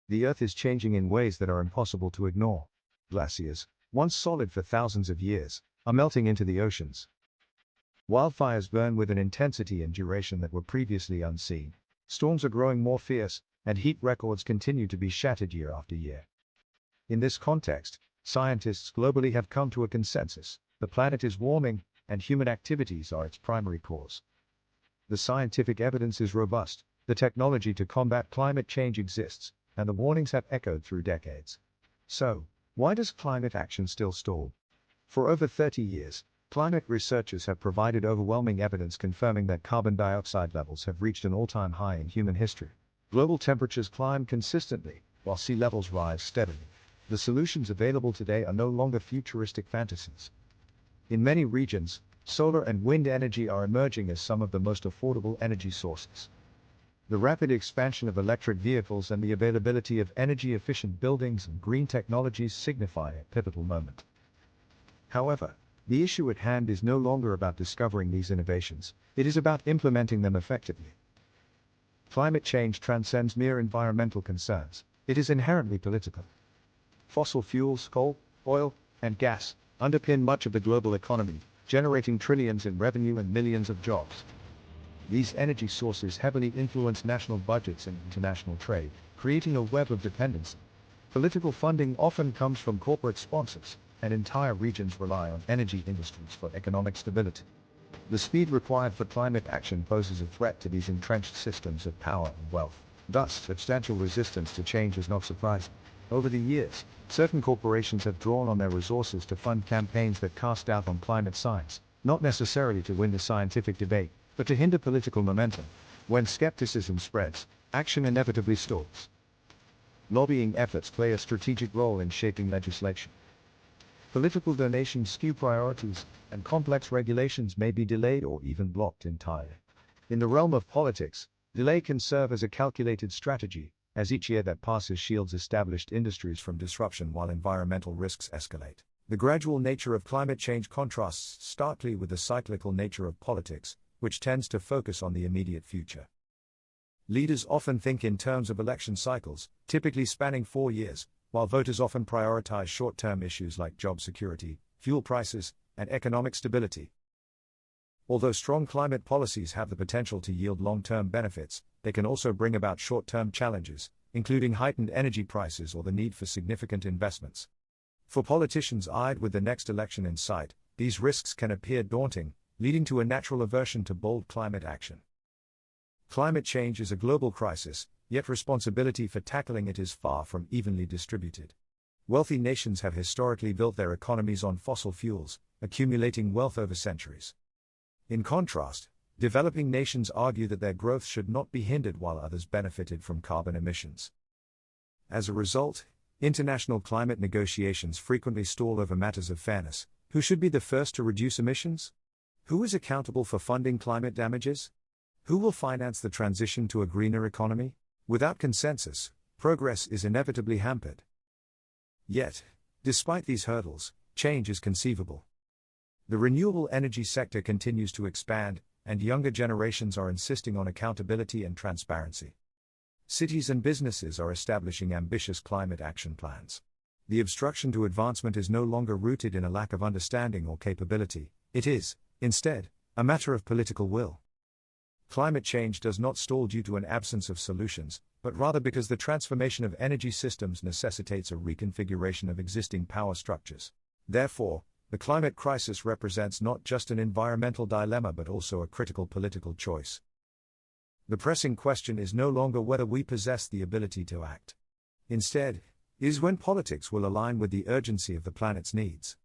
The Earth is changing in ways that are impossible to ignore. Glaciers, once solid for thousands of years, are melting into the oceans. Wildfires burn with an intensity and duration that were previously unseen. Storms are growing more fierce, and heat records continue to be shattered year after year. In this context, scientists globally have come to a consensus: the planet is warming, and human activities are its primary cause. The scientific evidence is robust, the technology to combat climate change exists, and the warnings have echoed through decades. So, why does climate action still stall? For over 30 years, climate researchers have provided overwhelming evidence confirming that carbon dioxide levels have reached an all-time high in human history. Global temperatures climb consistently, while sea levels rise steadily. The solutions available today are no longer futuristic fantasies. In many regions, solar and wind energy are emerging as some of the most affordable energy sources. The rapid expansion of electric vehicles and the availability of energy-efficient buildings and green technologies signify a pivotal moment. However, the issue at hand is no longer about discovering these innovations, it is about implementing them effectively. Climate change transcends mere environmental concerns, it is inherently political. Fossil fuels, coal, oil, and gas, underpin much of the global economy, generating trillions in revenue and millions of jobs. These energy sources heavily influence national budgets and international trade, creating a web of dependency. Political funding often comes from corporate sponsors, and entire regions rely on energy industries for economic stability. The speed required for climate action poses a threat to these entrenched systems of power and wealth. Thus, substantial resistance to change is not surprising. Over the years, certain corporations have drawn on their resources to fund campaigns that cast doubt on climate science, not necessarily to win the scientific debate, but to hinder political momentum. When skepticism spreads, action inevitably stalls. Lobbying efforts play a strategic role in shaping legislation. Political donations skew priorities, and complex regulations may be delayed or even blocked entirely. In the realm of politics, delay can serve as a calculated strategy, as each year that passes shields established industries from disruption while environmental risks escalate. The gradual nature of climate change contrasts starkly with the cyclical nature of politics, which tends to focus on the immediate future. Leaders often think in terms of election cycles, typically spanning 4 years, while voters often prioritize short-term issues like job security, fuel prices, and economic stability. Although strong climate policies have the potential to yield long-term benefits, they can also bring about short-term challenges, including heightened energy prices or the need for significant investments. For politicians eyed with the next election in sight, these risks can appear daunting, leading to a natural aversion to bold climate action. Climate change is a global crisis, yet responsibility for tackling it is far from evenly distributed. Wealthy nations have historically built their economies on fossil fuels, accumulating wealth over centuries. In contrast, developing nations argue that their growth should not be hindered while others benefited from carbon emissions. As a result, international climate negotiations frequently stall over matters of fairness. Who should be the first to reduce emissions? Who is accountable for funding climate damages? Who will finance the transition to a greener economy? Without consensus, progress is inevitably hampered. Yet, despite these hurdles, change is conceivable. The renewable energy sector continues to expand, and younger generations are insisting on accountability and transparency. Cities and businesses are establishing ambitious climate action plans. The obstruction to advancement is no longer rooted in a lack of understanding or capability, it is, instead, a matter of political will. Climate change does not stall due to an absence of solutions, but rather because the transformation of energy systems necessitates a reconfiguration of existing power structures. Therefore, the climate crisis represents not just an environmental dilemma but also a critical political choice. The pressing question is no longer whether we possess the ability to act. Instead, is when politics will align with the urgency of the planet's needs.